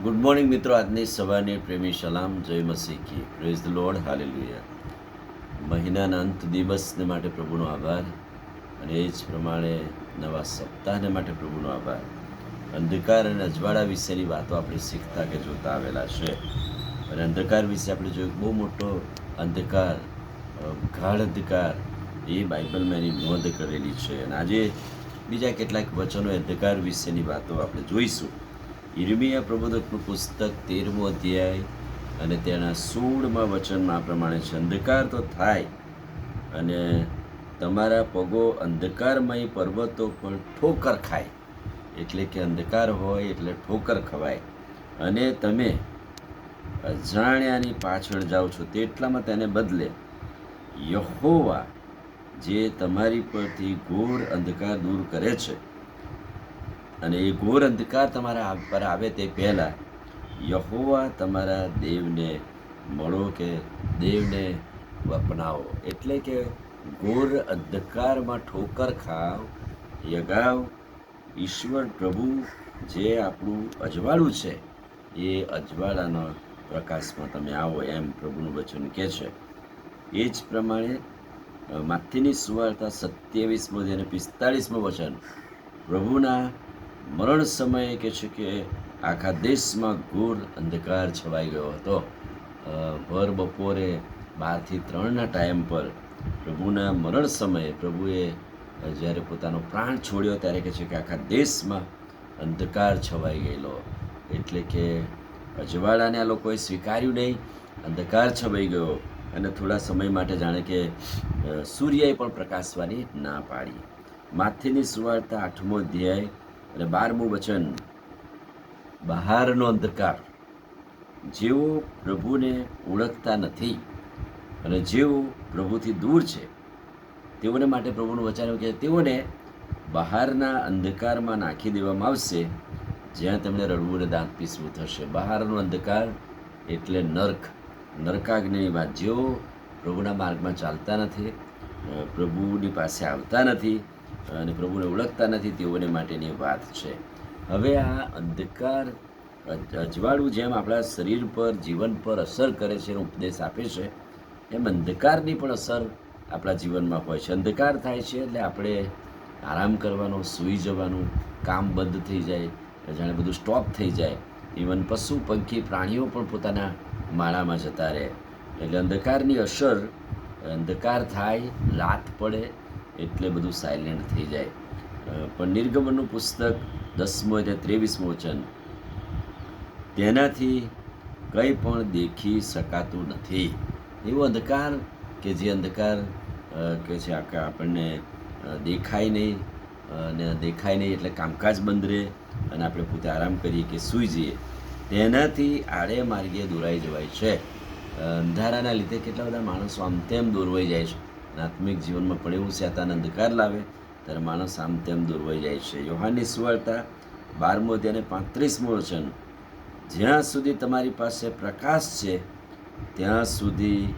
Good morning મિત્રો. આજની સવારની પ્રેમી સલામ, જય મસીહ કી, પ્રેઝ ધ લોર્ડ, હાલેલુયા. મહિનાના અંત દિવસને માટે પ્રભુનો આભાર, અને એ જ પ્રમાણે નવા સપ્તાહને માટે પ્રભુનો આભાર. અંધકાર અને અજવાળા વિશેની વાતો આપણે શીખતા કે જોતા આવેલા છે. અને અંધકાર વિશે આપણે જોયું, બહુ મોટો અંધકાર, ગાઢ અંધકાર, એ બાઇબલમાં એની નોંધ કરેલી છે. અને આજે બીજા કેટલાક વચનો અંધકાર વિશેની વાતો આપણે જોઈશું. યિર્મયાહ પ્રબોધકનું પુસ્તક 13મો અધ્યાય અને તેના 16મા વચનમાં આ પ્રમાણે છે: અંધકાર તો થાય અને તમારા પગો અંધકારમય પર્વતો પર ઠોકર ખાય. એટલે કે અંધકાર હોય એટલે ઠોકર ખવાય, અને તમે અજાણ્યાની પાછળ જાઓ છો. તેટલામાં તેને બદલે યહોવા જે તમારી પરથી ઘોર અંધકાર દૂર કરે છે, અને એ ઘોર અંધકાર તમારા પર આવે તે પહેલાં યહોવા તમારા દેવને મળો, કે દેવને અપનાવો. એટલે કે ઘોર અંધકારમાં ઠોકર ખાવ એ અગાઉ ઈશ્વર પ્રભુ જે આપણું અજવાળું છે, એ અજવાળાના પ્રકાશમાં તમે આવો, એમ પ્રભુનું વચન કહે છે. એ જ પ્રમાણે માથીની સુવાર્તા 27મો અને 45મું વચન પ્રભુના મરણ સમયે કહે છે કે આખા દેશમાં ઘોર અંધકાર છવાઈ ગયો હતો. ભર બપોરે 12 થી 3ના ટાઈમ પર પ્રભુના મરણ સમયે પ્રભુએ જ્યારે પોતાનો પ્રાણ છોડ્યો ત્યારે કહે છે કે આખા દેશમાં અંધકાર છવાઈ ગયેલો. એટલે કે અજવાળાને આ લોકોએ સ્વીકાર્યું નહીં, અંધકાર છવાઈ ગયો, અને થોડા સમય માટે જાણે કે સૂર્યએ પણ પ્રકાશવાની ના પાડી. માથીની સુવાર્તા 8મો અધ્યાય અને 12મું વચન: બહારનો અંધકાર, જેઓ પ્રભુને ઓળખતા નથી અને જેઓ પ્રભુથી દૂર છે, તેઓને માટે પ્રભુનું વચન કે તેઓને બહારના અંધકારમાં નાખી દેવામાં આવશે, જ્યાં તેમને રડવું અને દાંત પીસવું થશે. બહારનો અંધકાર એટલે નર્ક, નરકાગ્નિની વાત. જેઓ પ્રભુના માર્ગમાં ચાલતા નથી, પ્રભુની પાસે આવતા નથી અને પ્રભુને ઓળખતા નથી, તેઓને માટેની વાત છે. હવે આ અંધકાર અજવાળું જેમ આપણા શરીર પર, જીવન પર અસર કરે છે, એનો ઉપદેશ આપે છે, એમ અંધકારની પણ અસર આપણા જીવનમાં હોય છે. અંધકાર થાય છે એટલે આપણે આરામ કરવાનો, સૂઈ જવાનું, કામ બંધ થઈ જાય, જાણે બધું સ્ટોપ થઈ જાય. ઇવન પશુ પંખી પ્રાણીઓ પણ પોતાના માળામાં જતા રહે. એટલે અંધકારની અસર, અંધકાર થાય, રાત પડે એટલે બધું સાયલેન્ટ થઈ જાય. પણ નિર્ગમનનું પુસ્તક 10મો અને 23મું વચન: તેનાથી કંઈ પણ દેખી શકાતું નથી. એવો અંધકાર કે જે અંધકાર કે છે આપણને દેખાય નહીં, અને દેખાય નહીં એટલે કામકાજ બંધ રહે અને આપણે પોતે આરામ કરીએ કે સૂઈ જઈએ. તેનાથી આડે માર્ગે દોરાઈ જવાય છે. અંધારાના લીધે કેટલા બધા માણસો આમ તેમ દોરવાઈ જાય છે. આત્મિક જીવનમાં પણ એવું શેતાન અંધકાર લાવે ત્યારે માણસ આમ તેમ દોરવાઈ જાય છે. યોહાનની સુવાર્તા 12મો અધ્યાય અને 35મું વચન: જ્યાં સુધી તમારી પાસે પ્રકાશ છે ત્યાં સુધી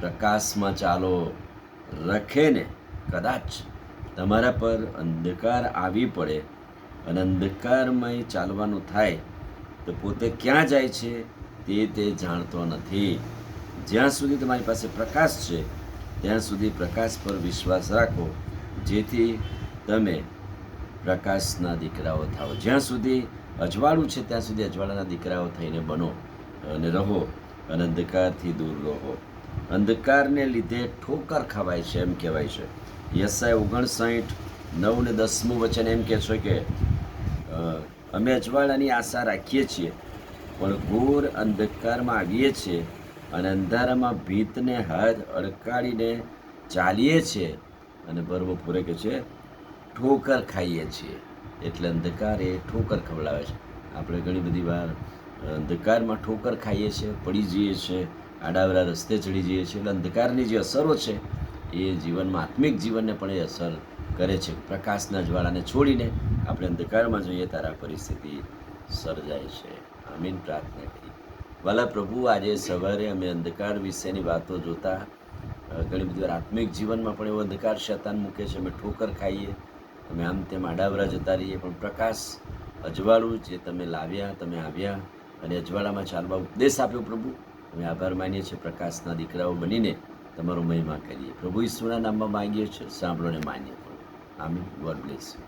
પ્રકાશમાં ચાલો. રખેને કદાચ તમારા પર અંધકાર આવી પડે અને અંધકારમય ચાલવાનું થાય તો પોતે ક્યાં જાય છે તે જાણતો નથી. જ્યાં સુધી તમારી પાસે પ્રકાશ છે ત્યાં સુધી પ્રકાશ પર વિશ્વાસ રાખો, જેથી તમે પ્રકાશના દીકરાઓ થાઓ. જ્યાં સુધી અજવાળું છે ત્યાં સુધી અજવાળાના દીકરાઓ થઈને બનો અને રહો, અને અંધકારથી દૂર રહો. અંધકારને લીધે ઠોકર ખવાય છે, એમ કહેવાય છે. યશાયા 59:9 અને 10મું વચન એમ કહે છે કે અમે અજવાળાની આશા રાખીએ છીએ, પણ ઘોર અંધકારમાં આવીએ છીએ, અને અંધારામાં ભીતને હાથ અડકાડીને ચાલીએ છીએ, અને બપોરે કહે છે ઠોકર ખાઈએ છીએ. એટલે અંધકાર એ ઠોકર ખવડાવે છે. આપણે ઘણી બધી વાર અંધકારમાં ઠોકર ખાઈએ છીએ, પડી જઈએ છીએ, આડાવડા રસ્તે ચડી જઈએ છીએ. એટલે અંધકારની જે અસરો છે એ જીવનમાં, આત્મિક જીવનને પણ એ અસર કરે છે. પ્રકાશના જ્વાળાને છોડીને આપણે અંધકારમાં જોઈએ ત્યારે આ પરિસ્થિતિ સર્જાય છે. આમીન પ્રાર્થના કરી. વાલા પ્રભુ, આજે સવારે અમે અંધકાર વિશેની વાતો જોતા ઘણી બધી વાર આત્મિક જીવનમાં પણ એવો અંધકાર શેતાન મૂકે છે. અમે ઠોકર ખાઈએ, અમે આમ તેમ આડાવરા જતા રહીએ, પણ પ્રકાશ અજવાળું જે તમે લાવ્યા, તમે આવ્યા, અને અજવાળામાં ચાલવા ઉપદેશ આપ્યો પ્રભુ. અમે આભાર માનીએ છીએ, પ્રકાશના દીકરાઓ બનીને તમારો મહિમા કરીએ. પ્રભુ ઈસુના નામમાં માંગીએ છીએ, સાંભળો ને માન્ય કરો. આમીન. God bless you.